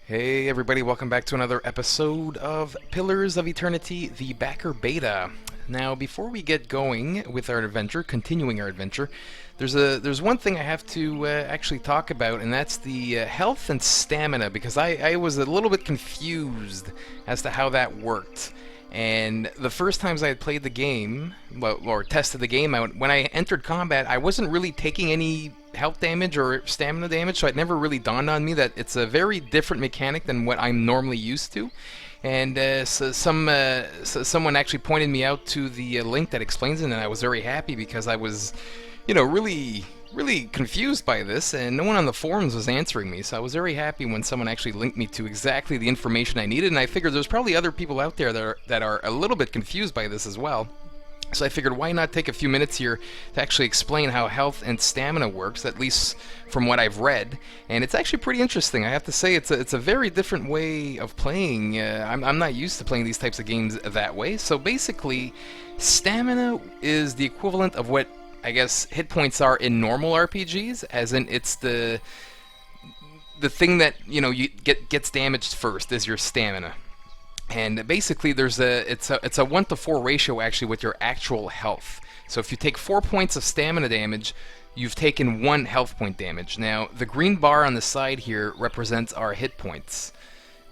Hey everybody, welcome back to another episode of Pillars of Eternity, the Backer Beta. Now, before we get going with our adventure, continuing our adventure, there's one thing I have to actually talk about, and that's the health and stamina, because I was a little bit confused as to how that worked. And the first times I had played the game, well, or tested the game out, when I entered combat, I wasn't really taking any health damage or stamina damage, so it never really dawned on me that it's a very different mechanic than what I'm normally used to. And someone actually pointed me out to the link that explains it, and I was very happy because I was, really confused by this, and no one on the forums was answering me, so I was very happy when someone actually linked me to exactly the information I needed, and I figured there's probably other people out there that are a little bit confused by this as well. So I figured, why not take a few minutes here to actually explain how health and stamina works, at least from what I've read. And it's actually pretty interesting. I have to say, it's a very different way of playing. I'm not used to playing these types of games that way. So basically, stamina is the equivalent of what, I guess, hit points are in normal RPGs, as in it's the thing that, you gets damaged first is your stamina. And basically, it's a 1-to-4 ratio actually with your actual health. So if you take 4 points of stamina damage, you've taken 1 health point damage. Now, the green bar on the side here represents our hit points.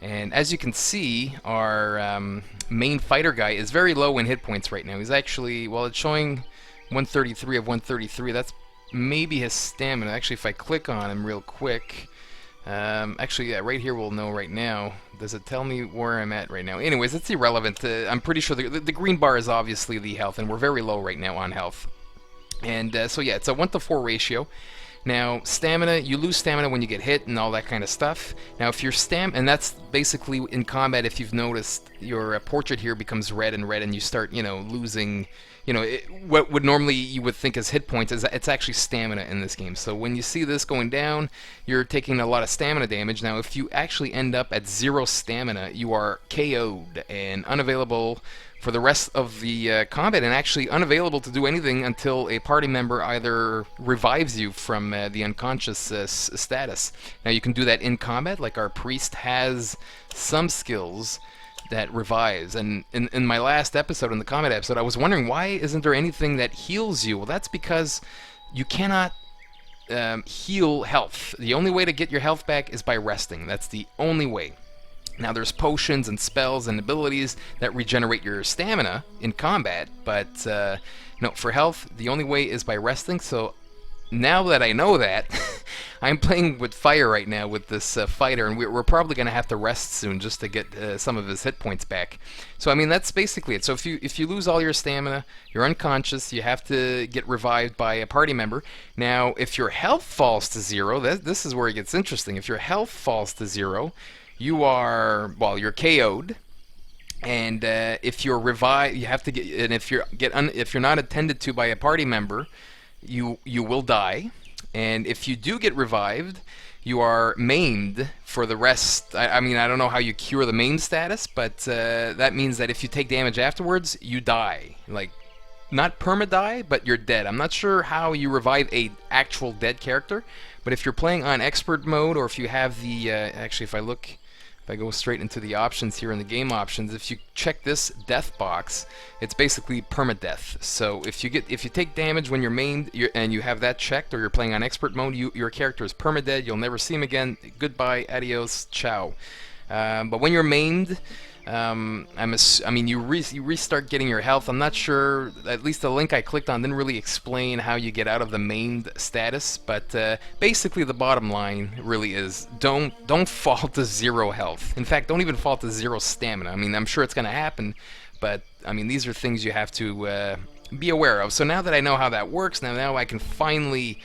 And as you can see, our main fighter guy is very low in hit points right now. He's actually, well, it's showing 133 of 133. That's maybe his stamina. Actually, if I click on him real quick... actually, yeah, right here we'll know right now. Does it tell me where I'm at right now? Anyways, it's irrelevant. I'm pretty sure the green bar is obviously the health, and we're very low right now on health. And so yeah, it's a 1-to-4 ratio. Now, stamina, you lose stamina when you get hit and all that kind of stuff. Now, if your and that's basically in combat, if you've noticed, your portrait here becomes red, and you start, losing, what would normally you would think as hit points, is it's actually stamina in this game. So when you see this going down, you're taking a lot of stamina damage. Now, if you actually end up at 0 stamina, you are KO'd and unavailable for the rest of the combat, and actually unavailable to do anything until a party member either revives you from the unconscious status. Now, you can do that in combat, like our priest has some skills that revives. And in my last episode, in the combat episode, I was wondering, why isn't there anything that heals you? Well, that's because you cannot heal health. The only way to get your health back is by resting. That's the only way. Now, there's potions and spells and abilities that regenerate your stamina in combat, but no, for health, the only way is by resting. So now that I know that, I'm playing with fire right now with this fighter, and we're probably going to have to rest soon just to get some of his hit points back. So I mean, that's basically it. So if you lose all your stamina, you're unconscious, you have to get revived by a party member. Now, if your health falls to 0, this is where it gets interesting. If your health falls to 0, you are, well, you're KO'd. And if you're revived, you have to get, and if you're not attended to by a party member, you will die. And if you do get revived, you are maimed for the rest. I mean, I don't know how you cure the maim status, but that means that if you take damage afterwards, you die. Like, not perma-die, but you're dead. I'm not sure how you revive a actual dead character, but if you're playing on expert mode, or if you have the, actually, if I go straight into the options here in the game options, if you check this death box, it's basically permadeath. So if you take damage when you're maimed, and you have that checked, or you're playing on expert mode, your character is permadead. You'll never see him again. Goodbye, adios, ciao. But when you're maimed, I mean, you restart getting your health. I'm not sure, at least the link I clicked on didn't really explain how you get out of the maimed status, but basically the bottom line really is don't fall to 0 health. In fact, don't even fall to 0 stamina. I mean, I'm sure it's going to happen, but I mean, these are things you have to be aware of. So now that I know how that works, now I can finally,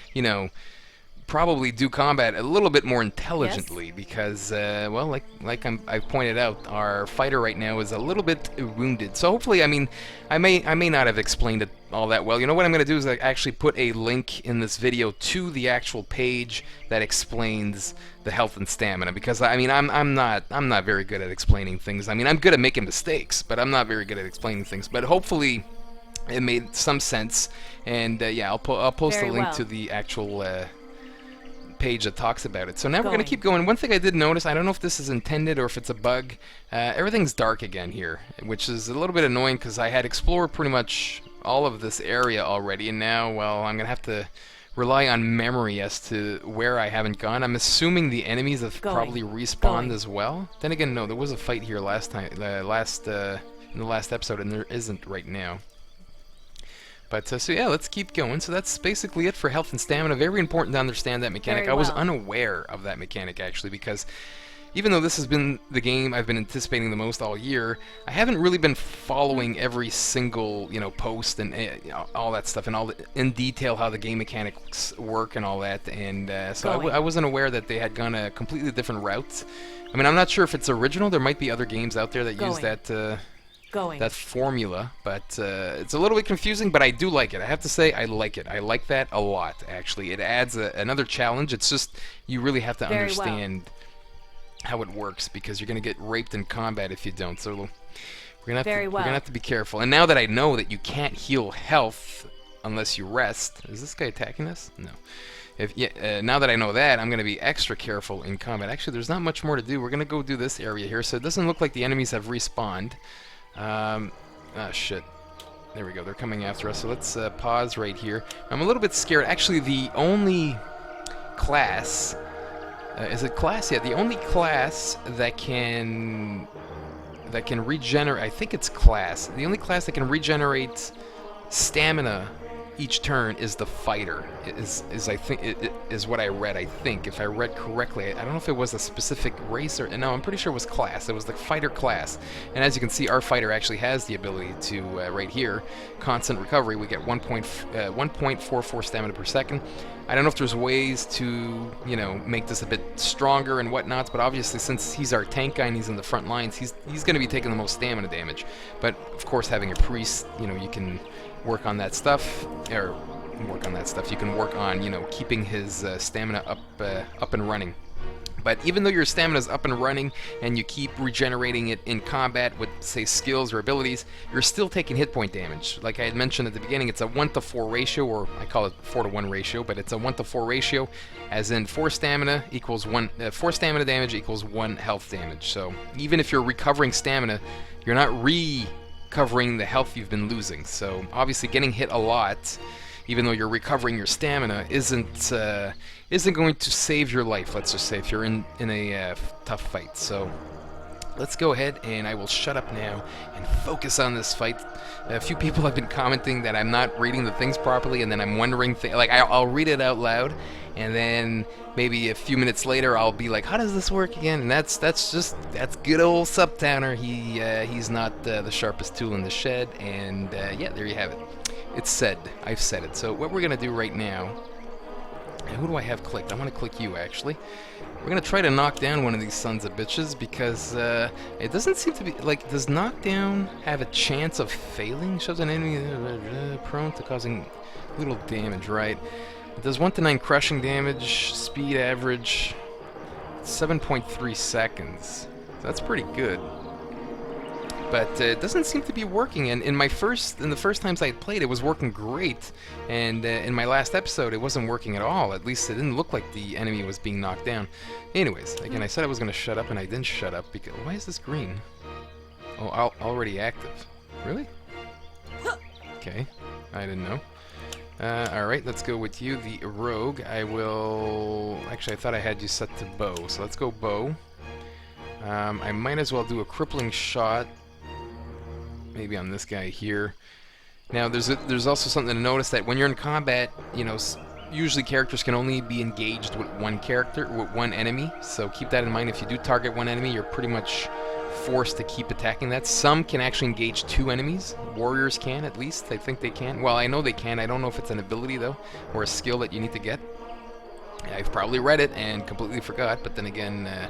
probably do combat a little bit more intelligently, yes. Because, well, like I've pointed out, our fighter right now is a little bit wounded. So hopefully, I mean, I may not have explained it all that well. You know what I'm going to do is actually put a link in this video to the actual page that explains the health and stamina, because I mean, I'm not very good at explaining things. I mean, I'm good at making mistakes, but I'm not very good at explaining things. But hopefully, it made some sense. And yeah, I'll post a link to the actual page that talks about it. So now we're going to keep going. One thing I did notice, I don't know if this is intended or if it's a bug, everything's dark again here, which is a little bit annoying because I had explored pretty much all of this area already, and now, well, I'm going to have to rely on memory as to where I haven't gone. I'm assuming the enemies have probably respawned as well. Then again, no, there was a fight here last time, in the last episode, and there isn't right now. But, so yeah, let's keep going. So that's basically it for health and stamina. Very important to understand that mechanic. I was unaware of that mechanic, actually, because even though this has been the game I've been anticipating the most all year, I haven't really been following every single, post and all that stuff, and in detail how the game mechanics work and all that. And so I wasn't aware that they had gone a completely different route. I mean, I'm not sure if it's original. There might be other games out there that use that formula, but it's a little bit confusing, but I do like it. I have to say, I like it. I like that a lot, actually. It adds another challenge. It's just, you really have to understand how it works, because you're going to get raped in combat if you don't. So we're going to have to be careful. And now that I know that you can't heal health unless you rest. Is this guy attacking us? No. Now that I know that, I'm going to be extra careful in combat. Actually, there's not much more to do. We're going to go do this area here, so it doesn't look like the enemies have respawned. Shit. There we go. They're coming after us. So let's pause right here. I'm a little bit scared. Actually, the only class... is it class? Yeah, the only class that can regenerate... I think it's class. The only class that can regenerate stamina each turn is the fighter. Is what I read, I think. If I read correctly, I don't know if it was a specific race or... No, I'm pretty sure it was class. It was the fighter class. And as you can see, our fighter actually has the ability to, right here, constant recovery. We get 1.44 stamina per second. I don't know if there's ways to, make this a bit stronger and whatnot, but obviously since he's our tank guy and he's in the front lines, he's going to be taking the most stamina damage. But, of course, having a priest, you can work on that stuff, or you can work on, keeping his stamina up and running. But even though your stamina is up and running and you keep regenerating it in combat with, say, skills or abilities, you're still taking hit point damage. Like I had mentioned at the beginning, it's a 1-to-4 ratio, or I call it 4-to-1 ratio, but it's a 1-to-4 ratio, as in 4 stamina equals 4 stamina damage equals 1 health damage. So even if you're recovering stamina, you're not recovering the health you've been losing. So obviously getting hit a lot, even though you're recovering your stamina, isn't going to save your life, let's just say, if you're in a tough fight. So let's go ahead, and I will shut up now and focus on this fight. A few people have been commenting that I'm not reading the things properly, and then I'm wondering, I'll read it out loud, and then maybe a few minutes later I'll be like, how does this work again? And that's good old Subtowner. He's not the sharpest tool in the shed, and yeah, there you have it. It's said. I've said it. So what we're going to do right now... Who do I have clicked? I want to click you, actually. We're going to try to knock down one of these sons of bitches, because it doesn't seem to be... does knockdown have a chance of failing? Shows an enemy prone to causing little damage, right? It does 1-to-9 crushing damage, speed average 7.3 seconds. So that's pretty good. But it doesn't seem to be working, and in the first times I had played, it was working great, and in my last episode, it wasn't working at all. At least it didn't look like the enemy was being knocked down. Anyways, again, I said I was going to shut up, and I didn't shut up, because... Why is this green? Oh, already active. Really? Okay, I didn't know. Alright, let's go with you, the rogue. Actually, I thought I had you set to bow, so let's go bow. I might as well do a crippling shot, maybe on this guy here. Now, there's also something to notice, that when you're in combat, usually characters can only be engaged with one enemy, so keep that in mind. If you do target one enemy, you're pretty much forced to keep attacking that. Some can actually engage 2 enemies. Warriors can, at least. I think they can. Well, I know they can. I don't know if it's an ability, though, or a skill that you need to get. I've probably read it and completely forgot, but then again...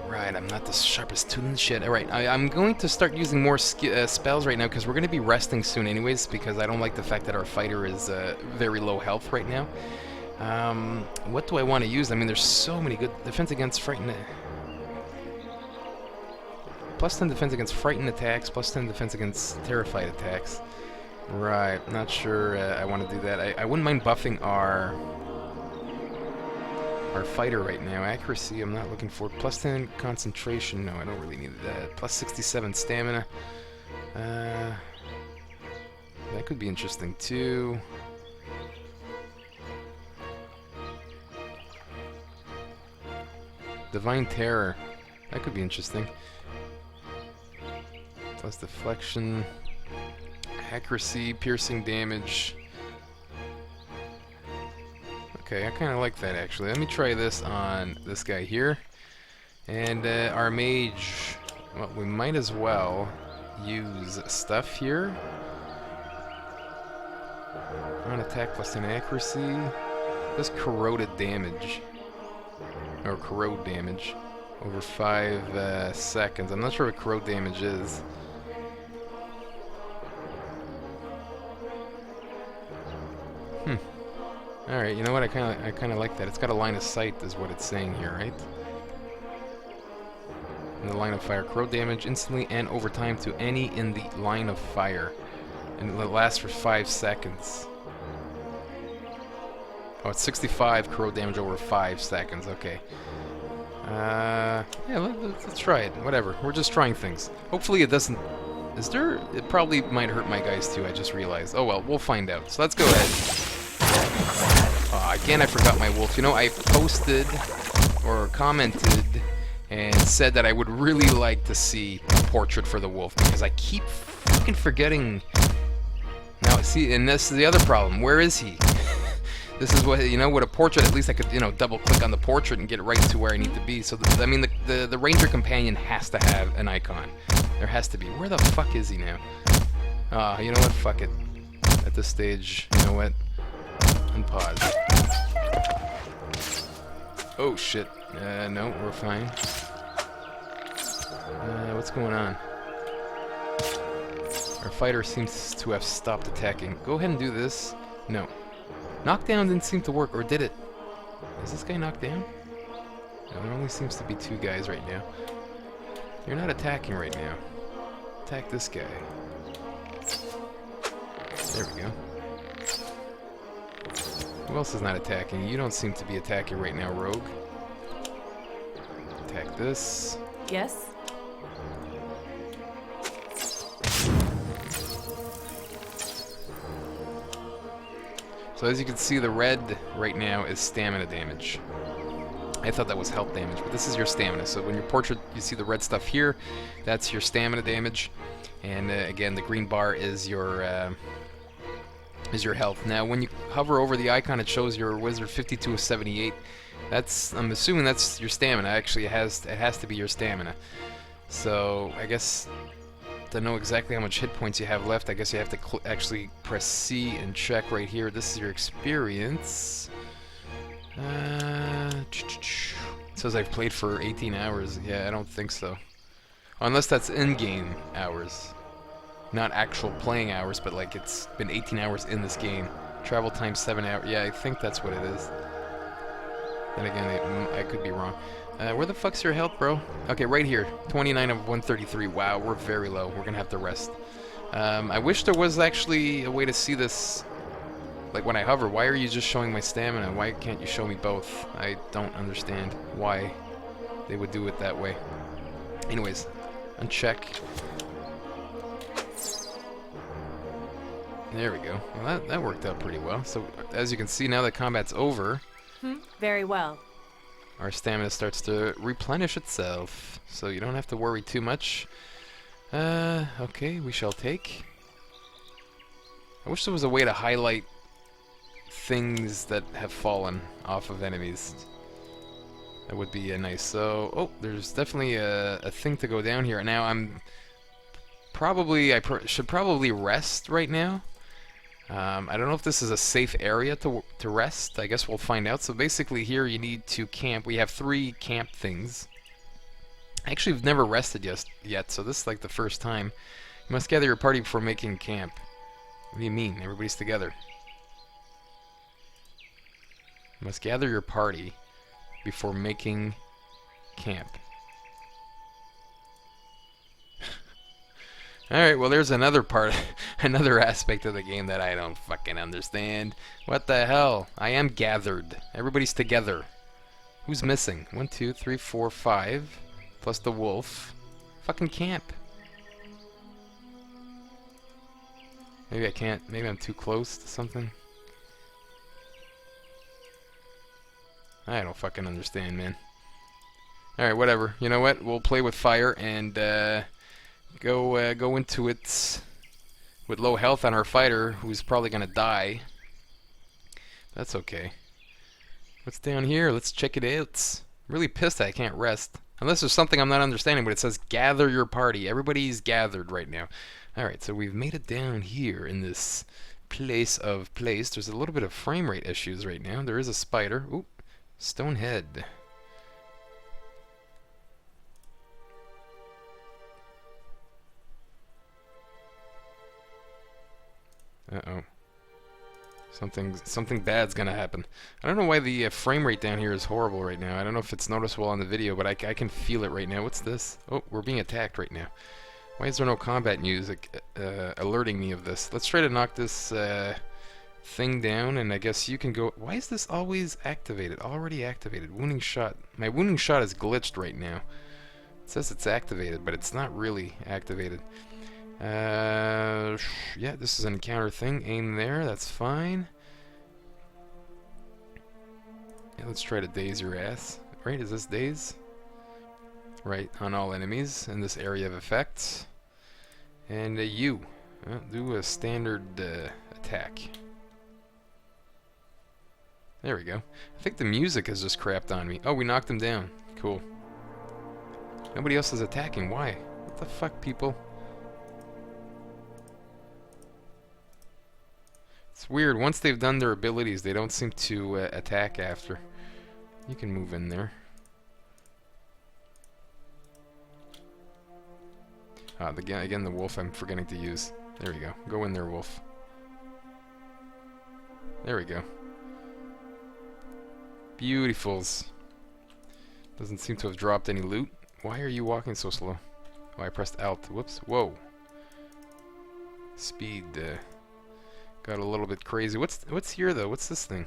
Right, I'm not the sharpest tool in the shed. Alright, I'm going to start using more spells right now, because we're going to be resting soon anyways, because I don't like the fact that our fighter is very low health right now. What do I want to use? I mean, there's so many good... Defense against frightened... Plus 10 defense against frightened attacks, plus 10 defense against terrified attacks. Right, not sure I want to do that. I wouldn't mind buffing our... our fighter right now. Accuracy, I'm not looking for. Plus 10 concentration. No, I don't really need that. Plus 67 stamina. That could be interesting too. Divine Terror. That could be interesting. Plus deflection. Accuracy, piercing damage. Okay, I kind of like that actually. Let me try this on this guy here. And our mage, well, we might as well use stuff here. On attack plus 10 accuracy. This corroded damage. Or corrode damage. Over 5 seconds. I'm not sure what corrode damage is. Alright, you know what? I kinda like that. It's got a line of sight, is what it's saying here, right? In the line of fire, corrode damage instantly and over time to any in the line of fire, and it lasts for 5 seconds. Oh, it's 65 corrode damage over 5 seconds. Okay. Yeah, let's try it. Whatever. We're just trying things. Hopefully it doesn't. Is there? It probably might hurt my guys too. I just realized. Oh well, we'll find out. So let's go ahead. Again, I forgot my wolf. You know, I posted or commented and said that I would really like to see a portrait for the wolf because I keep fucking forgetting. Now, see, and this is the other problem. Where is he? This is what, you know, with a portrait, at least I could, you know, double click on the portrait and get it right to where I need to be. So, I mean, the Ranger Companion has to have an icon. There has to be. Where the fuck is he now? You know what? Fuck it. At this stage, you know what? Unpause. Oh shit. No, we're fine. What's going on? Our fighter seems to have stopped attacking. Go ahead and do this. No. Knockdown didn't seem to work, or did it? Is this guy knocked down? No, there only seems to be 2 guys right now. You're not attacking right now. Attack this guy. There we go. Who else is not attacking? You don't seem to be attacking right now, Rogue. Attack this. Yes? So as you can see, the red right now is stamina damage. I thought that was health damage, but this is your stamina. So when your portrait, you see the red stuff here, that's your stamina damage. And again, the green bar is your health. Now, when you hover over the icon, it shows your wizard 52 of 78. That's, I'm assuming that's your stamina. Actually, it has to be your stamina. So I guess to know exactly how much hit points you have left, I guess you have to actually press C and check right here. This is your experience. It says I've played for 18 hours. Yeah, I don't think so. Unless that's in-game hours. Not actual playing hours, but like it's been 18 hours in this game. Travel time 7 hours. Yeah, I think that's what it is. Then again, I could be wrong. Where the fuck's your health, bro? Okay, right here. 29 of 133. Wow, we're very low. We're gonna have to rest. I wish there was actually a way to see this. Like when I hover, why are you just showing my stamina? Why can't you show me both? I don't understand why they would do it that way. Anyways, uncheck. There we go. Well, that worked out pretty well. So, as you can see, now that combat's over, very well. our stamina starts to replenish itself. So you don't have to worry too much. Okay, we shall take. I wish there was a way to highlight things that have fallen off of enemies. That would be nice. So, oh, there's definitely a thing to go down here. Now, I'm probably, should probably rest right now. I don't know if this is a safe area to rest. I guess we'll find out. So basically here you need to camp. We have 3 camp things. Actually, we've never rested yet, so this is like the first time. You must gather your party before making camp. What do you mean? Everybody's together. You must gather your party before making camp. Alright, well there's another part, another aspect of the game that I don't fucking understand. What the hell? I am gathered. Everybody's together. Who's missing? 1, 2, 3, 4, 5. Plus the wolf. Fucking camp. Maybe I can't. Maybe I'm too close to something. I don't fucking understand, man. Alright, whatever. You know what? We'll play with fire and go into it with low health on our fighter, who's probably gonna die. That's okay. What's down here? Let's check it out. I'm really pissed that I can't rest. Unless there's something I'm not understanding, but it says gather your party. Everybody's gathered right now. Alright, so we've made it down here in this place of place. There's a little bit of frame rate issues right now. There is a spider. Oop. Stone head. Uh-oh. Something bad's gonna happen. I don't know why the frame rate down here is horrible right now. I don't know if it's noticeable on the video, but I can feel it right now. What's this? Oh, we're being attacked right now. Why is there no combat music alerting me of this? Let's try to knock this thing down, and I guess you can go... Why is this always activated? Already activated. Wounding shot. My wounding shot is glitched right now. It says it's activated, but it's not really activated. Yeah, this is an encounter thing. Aim there, that's fine. Yeah, let's try to daze your ass. Right, is this daze? Right, on all enemies in this area of effects. And you. Do a standard attack. There we go. I think the music has just crapped on me. Oh, we knocked him down. Cool. Nobody else is attacking. Why? What the fuck, people? It's weird. Once they've done their abilities, they don't seem to attack after. You can move in there. Ah, again, the wolf I'm forgetting to use. There we go. Go in there, wolf. There we go. Beautifuls. Doesn't seem to have dropped any loot. Why are you walking so slow? Oh, I pressed Alt. Whoops. Whoa. Speed got a little bit crazy. What's here though? What's this thing?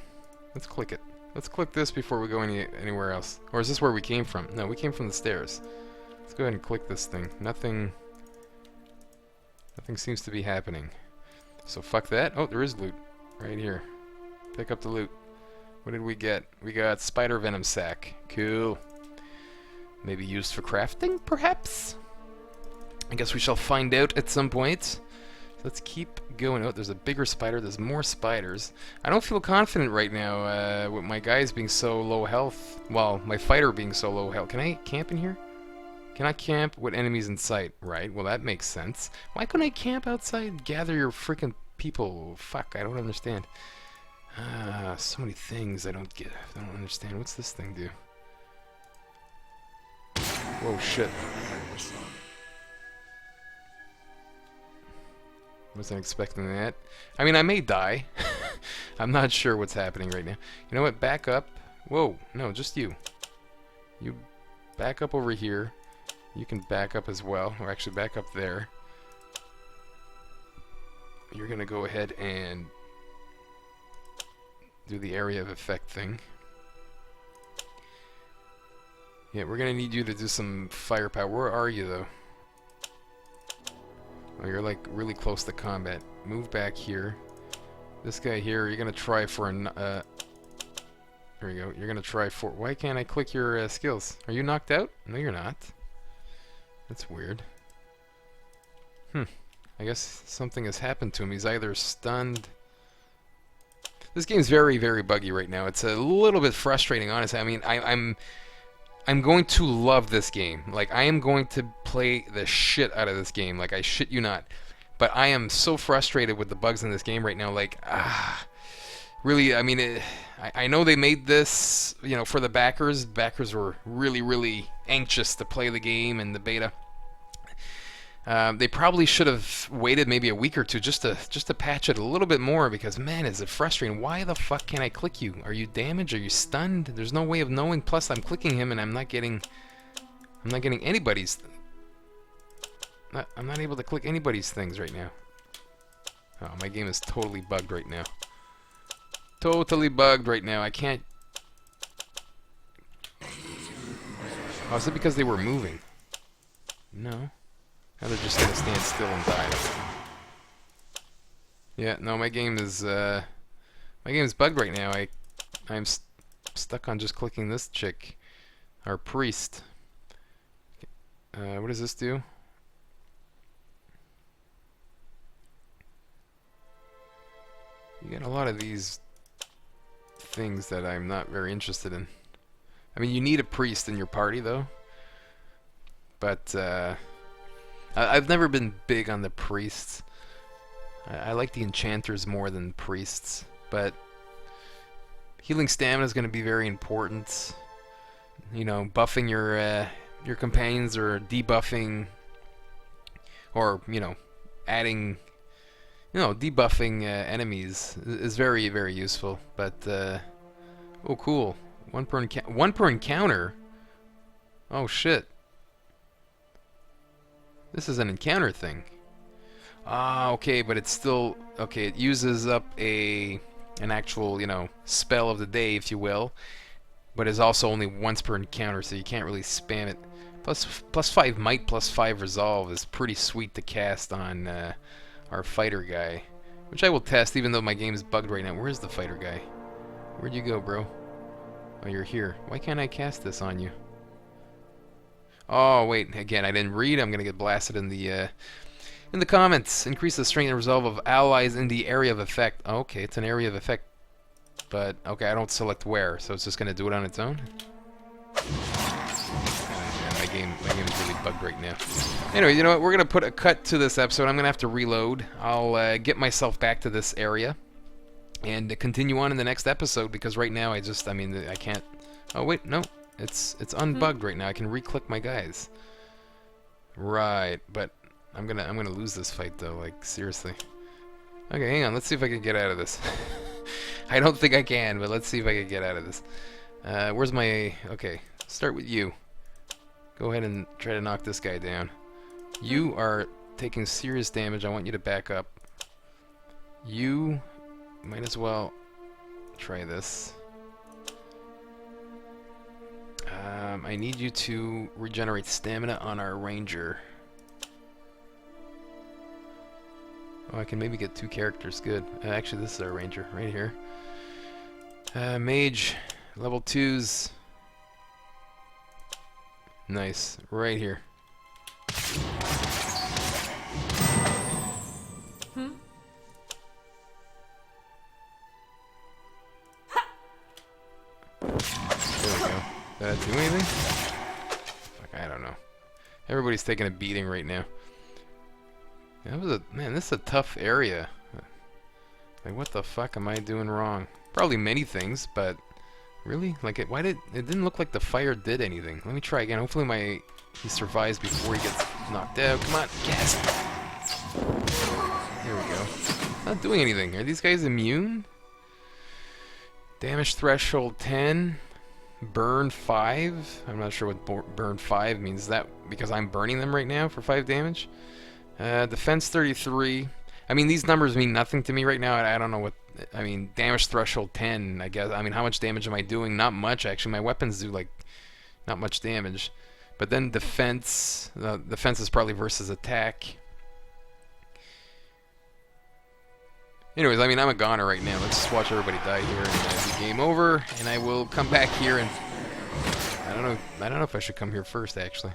Let's click it. Let's click this before we go anywhere else. Or is this where we came from? No, we came from the stairs. Let's go ahead and click this thing. Nothing seems to be happening. So fuck that. Oh, there is loot right here. Pick up the loot. What did we get? We got spider venom sac. Cool. Maybe used for crafting, perhaps? I guess we shall find out at some point. Let's keep going. Oh, there's a bigger spider. There's more spiders. I don't feel confident right now with my guys being so low health. Well, my fighter being so low health. Can I camp in here? Can I camp with enemies in sight? Right, well that makes sense. Why couldn't I camp outside? Gather your freaking people. Fuck, I don't understand. Ah, so many things I don't get. I don't understand. What's this thing do? Whoa, shit. Wasn't expecting that. I mean, I may die. I'm not sure what's happening right now. You know what? Back up. Whoa, no, just you. You back up over here. You can back up as well, or actually back up there. You're gonna go ahead and do the area of effect thing. Yeah, we're gonna need you to do some firepower. Where are you though? Oh, you're like really close to combat. Move back here. This guy here, you're gonna try for an there we go. You're gonna try for... Why can't I click your skills? Are you knocked out? No, you're not. That's weird. I guess something has happened to him. He's either stunned... This game's very, very buggy right now. It's a little bit frustrating, honestly. I mean, I'm going to love this game. Like, I am going to play the shit out of this game. Like, I shit you not. But I am so frustrated with the bugs in this game right now. Like, really, I mean, I know they made this, you know, for the backers. Backers were really, really anxious to play the game in the beta. They probably should have waited maybe a week or two just to patch it a little bit more, because man, is it frustrating. Why the fuck can't I click you? Are you damaged? Are you stunned? There's no way of knowing. Plus, I'm clicking him and I'm not getting anybody's. I'm not able to click anybody's things right now. Oh, my game is totally bugged right now. Totally bugged right now. I can't. Oh, is it because they were moving? No. Now they're just gonna stand still and die. Yeah, no, my game is bugged right now. I'm stuck on just clicking this chick, our priest. What does this do? You get a lot of these things that I'm not very interested in. I mean, you need a priest in your party, though. But I've never been big on the priests. I like the enchanters more than priests, but healing stamina is going to be very important. You know, buffing your companions or debuffing, or adding, debuffing enemies is very, very useful. But oh, cool, one per encounter. Oh shit, this is an encounter thing. Ah, okay, but it's still okay. It uses up an actual, spell of the day, if you will, but is also only once per encounter, so you can't really spam it. Plus 5 might, plus 5 resolve is pretty sweet to cast on our fighter guy, which I will test, even though my game is bugged right now. Where's the fighter guy? Where'd you go, bro? Oh, you're here. Why can't I cast this on you? Oh, wait. Again, I didn't read. I'm gonna get blasted in the comments. Increase the strength and resolve of allies in the area of effect. Okay, it's an area of effect, but okay, I don't select where, so it's just gonna do it on its own. My game is really bugged right now. Anyway, you know what? We're gonna put a cut to this episode. I'm gonna have to reload. I'll get myself back to this area and continue on in the next episode, because right now I can't. Oh wait, no, it's unbugged right now. I can re-click my guys. Right, but I'm gonna lose this fight though. Like, seriously. Okay, hang on. Let's see if I can get out of this. I don't think I can, but let's see if I can get out of this. Where's my? Okay, start with you. Go ahead and try to knock this guy down. You are taking serious damage. I want you to back up. You might as well try this. I need you to regenerate stamina on our ranger. Oh, I can maybe get 2 characters. Good. Actually, this is our ranger right here. Mage, level 2s. Nice. Right here. There we go. Did that do anything? Fuck, I don't know. Everybody's taking a beating right now. Man, this is a tough area. Like, what the fuck am I doing wrong? Probably many things, but really? Like, it didn't look like the fire did anything. Let me try again. Hopefully he survives before he gets knocked out. Come on, cast. Here we go. Not doing anything. Are these guys immune? Damage threshold 10. Burn 5. I'm not sure what burn 5 means. Is that because I'm burning them right now for 5 damage? Defense 33. I mean, these numbers mean nothing to me right now. I don't know what. I mean, damage threshold 10, I guess. I mean, how much damage am I doing? Not much, actually. My weapons do, like, not much damage. But then defense. Defense is probably versus attack. Anyways, I mean, I'm a goner right now. Let's just watch everybody die here and be game over. And I will come back here and... I don't know if I should come here first, actually.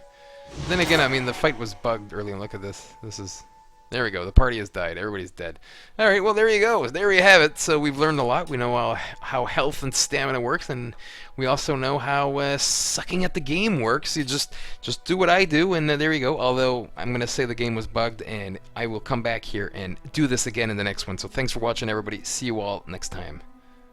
But then again, I mean, the fight was bugged earlier. Look at this. This is... There we go. The party has died. Everybody's dead. Alright, well, there you go. There you have it. So we've learned a lot. We know how health and stamina works, and we also know how sucking at the game works. You just do what I do, and there you go. Although, I'm going to say the game was bugged, and I will come back here and do this again in the next one. So thanks for watching, everybody. See you all next time.